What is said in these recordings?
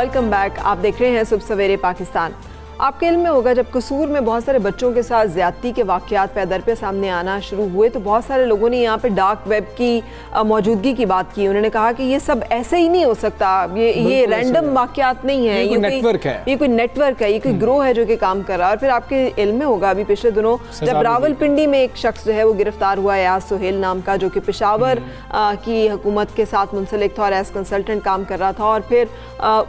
Welcome back. आप देख रहे हैं सुबह सवेरे पाकिस्तान। आपके इल्म में होगा जब कसूर में बहुत सारे बच्चों के साथ ज्यादती के वाक़यात पैदर पे सामने आना शुरू हुए तो बहुत सारे लोगों ने यहाँ पे डार्क वेब की मौजूदगी की बात की। उन्होंने कहा कि ये सब ऐसे ही नहीं हो सकता, ये रैंडम वाक़यात नहीं है, ये नेटवर्क है, ये कोई नेटवर्क है, ये कोई ग्रोह है जो कि काम कर रहा है। और फिर आपके इल्म में होगा अभी पिछले दिनों जब रावलपिंडी में एक शख्स जो है वो गिरफ्तार हुआ है, याज सुहेल नाम का, जो कि पेशावर की हुकूमत के साथ मुंसलिक था और एज कंसल्टेंट काम कर रहा था, और फिर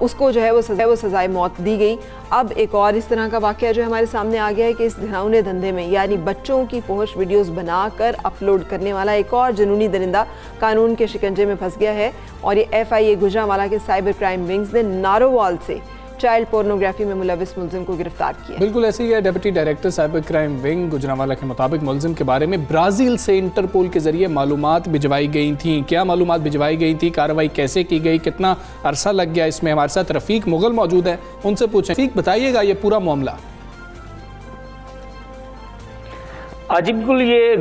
उसको जो है वो सजाए मौत दी गई। अब एक और इस तरह का वाक़या जो हमारे सामने आ गया है कि इस घिनौने धंधे में यानी बच्चों की फोहश वीडियोस बनाकर अपलोड करने वाला एक और जुनूनी दरिंदा कानून के शिकंजे में फंस गया है। और ये FIA गुजरांवाला के साइबर क्राइम विंग्स ने नारोवाल से चाइल्ड पोर्नोग्राफी में मुलविस मुलजिम को गिरफ्तार किया। बिल्कुल ऐसे ही है। Deputy director cyber crime wing Gujranwala के मुताबिक मुलजिम के बारे में ब्राज़ील से इंटरपोल के जरिए मालूमात भिजवाई गई थी। क्या मालूमात भिजवाई गई थी, कार्रवाई कैसे की गई, कितना अरसा लग गया इसमें? हमारे साथ रफ़ीक मुगल मौजूद है, उनसे पूछें। रफ़ीक, बताइएगा ये पूरा मामला। जी बिल्कुल, ये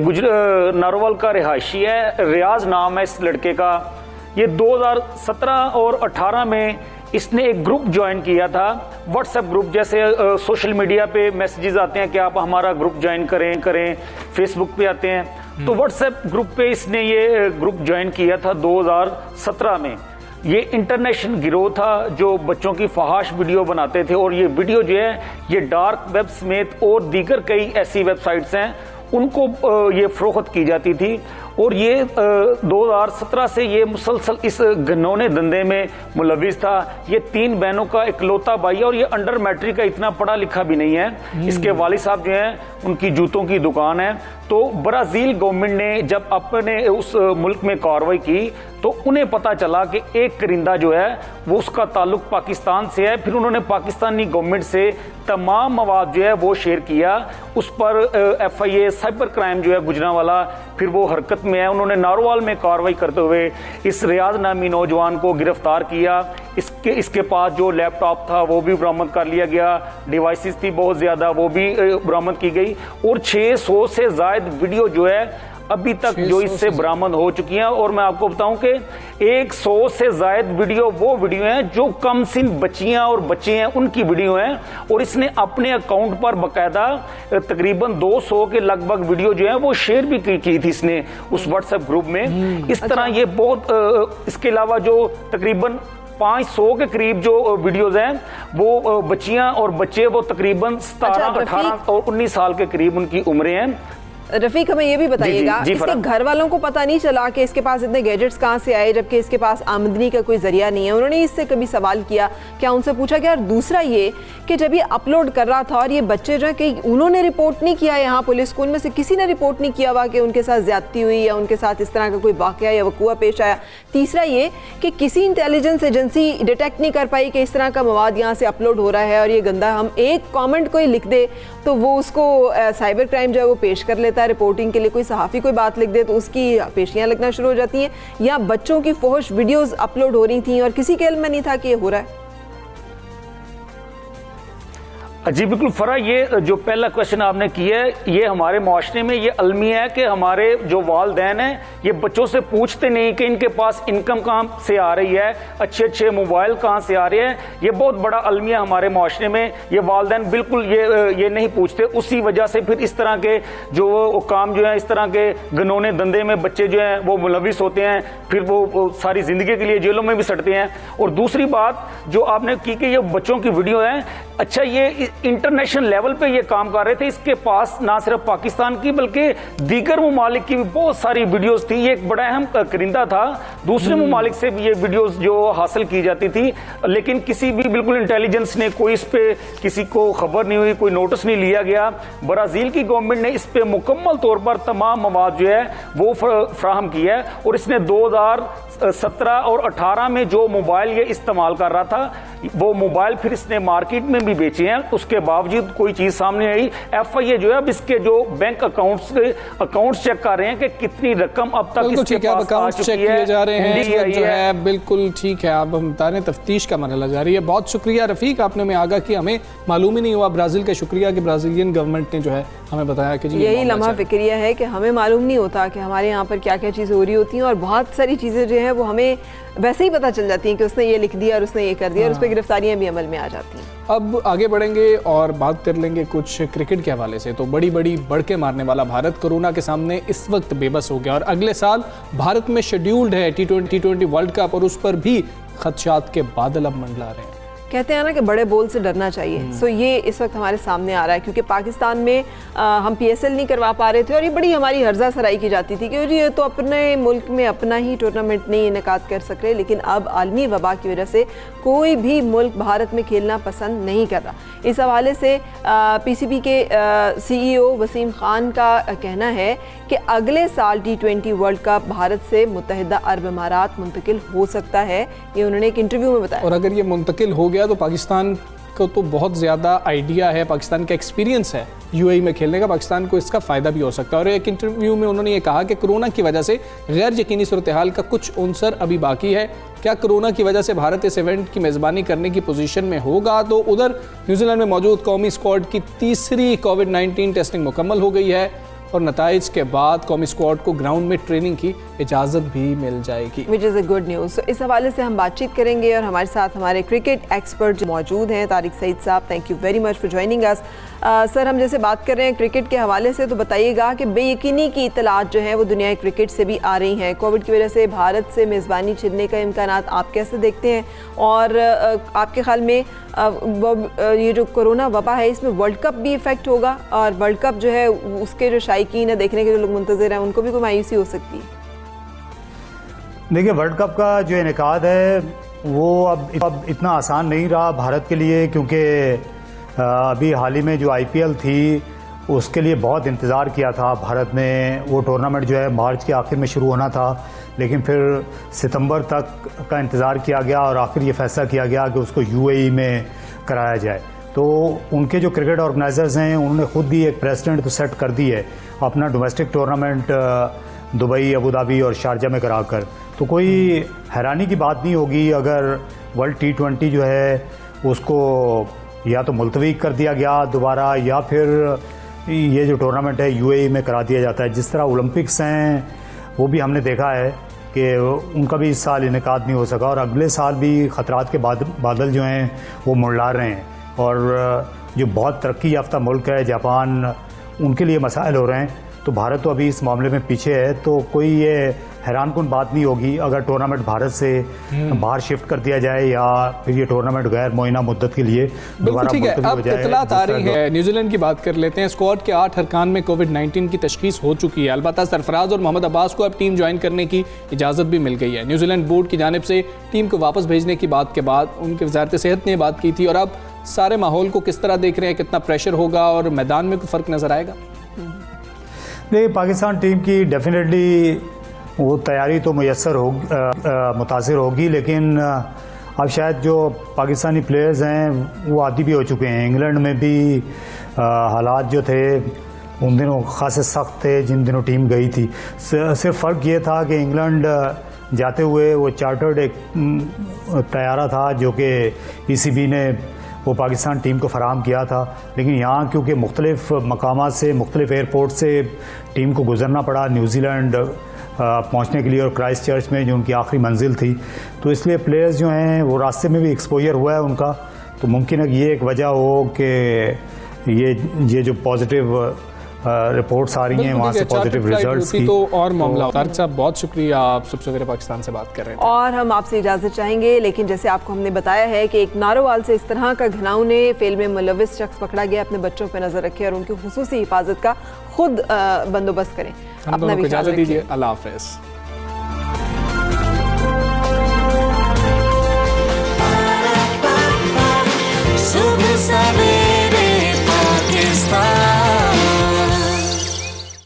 नारोवाल का रिहायशी है, रियाज नाम है इस लड़के का। ये 2017 और 18 में इसने एक ग्रुप ज्वाइन किया था, व्हाट्सएप ग्रुप। जैसे सोशल मीडिया पे मैसेजेस आते हैं कि आप हमारा ग्रुप ज्वाइन करें, फेसबुक पे आते हैं, तो व्हाट्सएप ग्रुप पे इसने ये ग्रुप ज्वाइन किया था 2017 में। ये इंटरनेशनल गिरोह था जो बच्चों की फहाश वीडियो बनाते थे, और ये वीडियो जो है ये डार्क वेब समेत और दीगर कई ऐसी वेबसाइट्स हैं उनको ये फरोख्त की जाती थी। और ये 2017 से ये मुसलसल इस घिनौने धंधे में मुलविस था। ये 3 बहनों का इकलौता भाई है और ये अंडर मैट्रिक का, इतना पढ़ा लिखा भी नहीं है। इसके वालिद साहब जो हैं उनकी जूतों की दुकान है। तो ब्राज़ील गवर्नमेंट ने जब अपने उस मुल्क में कार्रवाई की तो उन्हें पता चला कि एक करिंदा जो है वो उसका ताल्लुक पाकिस्तान से है। फिर उन्होंने पाकिस्तानी गवर्नमेंट से तमाम मवाद जो है वो शेयर किया। उस पर FIA साइबर क्राइम जो है गुजरांवाला फिर वो हरकत में है। उन्होंने नारोवाल में कार्रवाई करते हुए इस रियाज नामी नौजवान को गिरफ्तार किया। इसके पास जो लैपटॉप था वो भी बरामद कर लिया गया, डिवाइसेस थी बहुत ज़्यादा वो भी बरामद की गई, और 600 से ज़ायद वीडियो जो है अभी तक जो इससे बरामद हो चुकी हैं। और मैं आपको बताऊं कि 100 से ज़ायद वीडियो वो वीडियो हैं जो कम सिन बच्चियां और बच्चे हैं उनकी वीडियो हैं। और इसने अपने अकाउंट पर बाकायदा तकरीबन 200 के लगभग वीडियो जो है वो शेयर भी की थी इसने उस व्हाट्सएप ग्रुप में। इस तरह ये बहुत, इसके अलावा जो तकरीबन 500 के करीब जो वीडियोज हैं वो बच्चियां और बच्चे वो तकरीबन 17, 18 और 19 साल के करीब उनकी उम्रें हैं। रफीक, हमें ये भी बताइएगा, इसके घर वालों को पता नहीं चला कि इसके पास इतने गैजेट्स कहाँ से आए जबकि इसके पास आमदनी का कोई जरिया नहीं है? उन्होंने इससे कभी सवाल किया, क्या उनसे पूछा गया? और दूसरा ये कि जब ये अपलोड कर रहा था और ये बच्चे जो है कि उन्होंने रिपोर्ट नहीं किया यहाँ पुलिस को, उनमें से किसी ने रिपोर्ट नहीं किया हुआ कि उनके साथ ज्यादती हुई या उनके साथ इस तरह का कोई वाकया या वकूआ पेश आया। तीसरा ये कि किसी इंटेलिजेंस एजेंसी डिटेक्ट नहीं कर पाई कि इस तरह का मवाद यहाँ से अपलोड हो रहा है और ये गंदा, हम एक कॉमेंट कोई लिख दे तो वो उसको साइबर क्राइम जो है वो पेश कर लेता है रिपोर्टिंग के लिए। कोई सहाफ़ी कोई बात लिख दे तो उसकी पेशियां लगना शुरू हो जाती हैं। या बच्चों की फोहश वीडियोस अपलोड हो रही थी और किसी के इल्म में नहीं था कि ये हो रहा है। जी बिल्कुल फरा, ये जो पहला क्वेश्चन आपने किया है ये हमारे माशरे में ये अलमिया है कि हमारे जो वालदैन हैं ये बच्चों से पूछते नहीं कि इनके पास इनकम कहाँ से आ रही है, अच्छे अच्छे मोबाइल कहाँ से आ रहे हैं। ये बहुत बड़ा अलमिया हमारे माशरे में, ये वालदैन बिल्कुल ये नहीं पूछते। उसी वजह से फिर इस तरह के जो काम जो है, इस तरह के घिनौने धंधे में बच्चे जो हैं वो मुलविस होते हैं, फिर वो सारी ज़िंदगी के लिए जेलों में भी सड़ते हैं। और दूसरी बात जो आपने की कि ये बच्चों की वीडियो है, अच्छा ये इंटरनेशनल लेवल पे ये काम कर रहे थे। इसके पास ना सिर्फ पाकिस्तान की बल्कि दीगर ममालिक की भी बहुत सारी वीडियोस थी। ये एक बड़ा अहम करिंदा था, दूसरे ममालिक से भी ये वीडियोस जो हासिल की जाती थी, लेकिन किसी भी बिल्कुल इंटेलिजेंस ने कोई इस पे किसी को खबर नहीं हुई, कोई नोटिस नहीं लिया गया। ब्राज़ील की गवर्नमेंट ने इस पे मुकम्मल तौर पर तमाम मवाद जो है वो फ्राहम किया है। और इसने 2017 और 18 में जो मोबाइल ये इस्तेमाल कर रहा था वो मोबाइल फिर इसने मार्केट में भी बेचे हैं, उसके बावजूद कोई चीज सामने आई। FIA जो है अब इसके जो बैंक अकाउंट्स चेक कर रहे हैं कि कितनी रकम अब तक इसके पास आ चुकी है, जा रहे हैं जो है। बिल्कुल ठीक है, आप हम बता रहे हैं तफ्तीश का मरहला जारी है। बहुत शुक्रिया रफीक, आपने हमें आगाह किया, हमें मालूम ही नहीं हुआ। ब्राज़ील का शुक्रिया कि ब्राज़ीलियन गवर्नमेंट ने जो है हमें बताया कि जी यही लम्हा फिक्रिया है कि हमें मालूम नहीं होता कि हमारे यहाँ पर क्या क्या चीज़ें हो रही होती हैं और बहुत सारी चीज़ें जो हैं है वो हमें वैसे ही पता चल जाती हैं कि उसने ये लिख दिया और उसने ये कर दिया और उस पर गिरफ्तारियां भी अमल में आ जाती हैं। अब आगे बढ़ेंगे और बात कर लेंगे कुछ क्रिकेट के हवाले से। तो बड़ी बढ़ के मारने वाला भारत कोरोना के सामने इस वक्त बेबस हो गया और अगले साल भारत में शेड्यूल्ड है T20 वर्ल्ड कप और उस पर भी खदशात के बादल अब मंडला रहे हैं। कहते हैं ना कि बड़े बोल से डरना चाहिए। सो ये इस वक्त हमारे सामने आ रहा है क्योंकि पाकिस्तान में हम PSL नहीं करवा पा रहे थे और ये बड़ी हमारी हर्जा सराई की जाती थी कि ये तो अपने मुल्क में अपना ही टूर्नामेंट नहीं इनेकाद कर सक रहे। लेकिन अब आलमी वबा की वजह से कोई भी मुल्क भारत में खेलना पसंद नहीं कर रहा। इस हवाले से PCB के CEO वसीम खान का कहना है कि अगले साल T20 वर्ल्ड कप भारत से मुत्तहिदा अरब अमारात मुंतकिल हो सकता है। ये उन्होंने एक इंटरव्यू में बताया। और अगर ये मुंतकिल हो गया तो पाकिस्तान को तो बहुत ज़्यादा आइडिया है, पाकिस्तान का एक्सपीरियंस है UAE में खेलने का, पाकिस्तान को इसका फ़ायदा भी हो सकता है। और एक इंटरव्यू में उन्होंने ये कहा कि कोरोना की वजह से गैर यकीनी सूरत हाल का कुछ अंसर अभी बाकी है। क्या कोरोना की वजह से भारत इस इवेंट की मेज़बानी करने की पोजीशन में होगा? तो उधर न्यूजीलैंड में मौजूद कौमी स्क्वाड की तीसरी कोविड-19 टेस्टिंग मुकम्मल हो गई है और नताइज के बाद कौमी स्क्वाड को ग्राउंड में ट्रेनिंग की इजाज़त भी मिल जाएगी, which is a good news. तो इस हवाले से हम बातचीत करेंगे और हमारे साथ हमारे क्रिकेट एक्सपर्ट मौजूद हैं। तारिक सईद साहब, thank you very much for joining us. Sir, हम जैसे बात कर रहे हैं क्रिकेट के हवाले से, तो बताइएगा कि बेयकीनी की इतलात जो है वो दुनिया क्रिकेट से भी आ रही हैं। कोविड की वजह से भारत से मेज़बानी छिनने का इम्कानात आप कैसे देखते हैं और आपके ख्याल में ये जो कोरोना वबा है इसमें वर्ल्ड कप भी इफ़ेक्ट होगा और वर्ल्ड कप जो है उसके जो शायकीन है, देखने के जो लोग मुंतज़िर हैं, उनको भी कोई मायूसी हो सकती है? देखिए, वर्ल्ड कप का जो इनेकाद है वो अब इतना आसान नहीं रहा भारत के लिए, क्योंकि अभी हाल ही में जो IPL थी उसके लिए बहुत इंतज़ार किया था भारत ने। वो टूर्नामेंट जो है मार्च के आखिर में शुरू होना था, लेकिन फिर सितंबर तक का इंतज़ार किया गया और आखिर ये फैसला किया गया कि उसको UAE में कराया जाए। तो उनके जो क्रिकेट ऑर्गेनाइजर्स हैं उन्होंने खुद भी एक प्रेसिडेंट तो सेट कर दी है अपना domestic tournament Dubai, Abu Dhabi और शारजा में कराकर। तो कोई हैरानी की बात नहीं होगी अगर वर्ल्ड T20 जो है उसको या तो मुलतवी कर दिया गया दोबारा या फिर ये जो टूर्नामेंट है UAE में करा दिया जाता है। जिस तरह ओलंपिक्स हैं वो भी हमने देखा है कि उनका भी इस साल इनेकाद नहीं हो सका और अगले साल भी ख़तरात के बादल जो हैं वो मंडला रहे हैं। और जो बहुत तरक्की याफ्ता मुल्क है जापान, उनके लिए मसाइल हो रहे हैं। तो भारत तो अभी इस मामले में पीछे है। तो कोई ये हैरानकुन बात नहीं होगी अगर टूर्नामेंट भारत से बाहर शिफ्ट कर दिया जाए या फिर ये टूर्नामेंट गैर मुअय्यना मुद्दत के लिए दोबारा मुलतवी हो जाए। इत्तलात आ रही है, न्यूजीलैंड की बात कर लेते हैं। स्क्वाड के 8 अरकान में कोविड-19 की तशखीस हो चुकी है। अलबत्ता सरफराज और मोहम्मद अब्बास को अब टीम ज्वाइन करने की इजाज़त भी मिल गई है। न्यूजीलैंड बोर्ड की जानिब से टीम को वापस भेजने की बात के बाद उनकी वजारत सेहत ने बात की थी। और अब सारे माहौल को किस तरह देख रहे हैं, कितना प्रेशर होगा और मैदान में कोई फ़र्क नज़र आएगा? नहीं, पाकिस्तान टीम की डेफिनेटली वो तैयारी तो मुयस्सर होगी, मुतासिर होगी, लेकिन अब शायद जो पाकिस्तानी प्लेयर्स हैं वो आदी भी हो चुके हैं। इंग्लैंड में भी हालात जो थे उन दिनों खासे सख्त थे जिन दिनों टीम गई थी। सिर्फ फ़र्क ये था कि इंग्लैंड जाते हुए वो चार्टर्ड एक तैयारा था जो कि PCB ने वो पाकिस्तान टीम को फ़राहम किया था। लेकिन यहाँ क्योंकि मुख्तलिफ़ मकामात से, मुख्तलिफ़ एयरपोर्ट से टीम को गुजरना पड़ा न्यूजीलैंड पहुँचने के लिए और क्राइस्ट चर्च में जो उनकी आखिरी मंजिल थी, तो इसलिए प्लेयर्स जो हैं वो रास्ते में भी एक्सपोजर हुआ है उनका। तो मुमकिन है कि ये एक वजह हो कि ये जो पॉजिटिव रिपोर्ट्स आ रही हैं वहाँ से पॉजिटिव रिजल्ट्स की। तो और मामला तारिक साहब, बहुत शुक्रिया, आप सबसे पहले पाकिस्तान से बात कर रहे हैं और हम आपसे इजाज़त चाहेंगे। लेकिन जैसे आपको हमने बताया है कि एक नारोवाल से इस तरह का घिनौने फेल में मुलविस शख्स पकड़ा गया। अपने बच्चों पर नज़र रखें और उनकी खुसूसी हिफाजत का खुद बंदोबस्त करें। हम दोनों को इजाज़त दीजिए। अल्लाह हाफ़िज़।